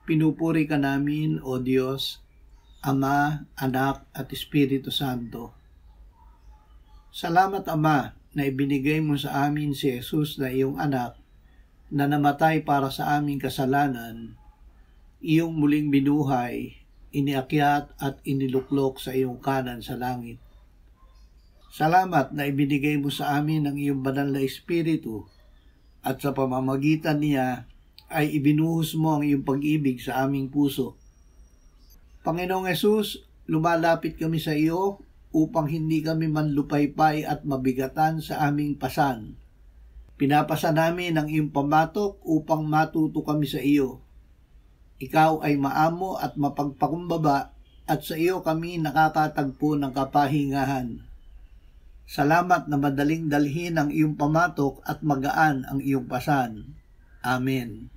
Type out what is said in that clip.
Pinupuri ka namin, O Diyos, Ama, Anak, at Espiritu Santo. Salamat, Ama, na ibinigay mo sa amin si Jesus na iyong anak, na namatay para sa aming kasalanan, iyong muling binuhay, iniakyat at iniluklok sa iyong kanan sa langit. Salamat na ibinigay mo sa amin ang iyong banal na Espiritu, at sa pamamagitan niya ay ibinuhos mo ang iyong pag-ibig sa aming puso. Panginoong Hesus, lumalapit kami sa iyo upang hindi kami manlupaypay at mabigatan sa aming pasan. Pinapasa namin ang iyong pamatok upang matuto kami sa iyo. Ikaw ay maamo at mapagpakumbaba at sa iyo kami nakakatagpo ng kapahingahan. Salamat na madaling dalhin ang iyong pamatok at magaan ang iyong pasan. Amen.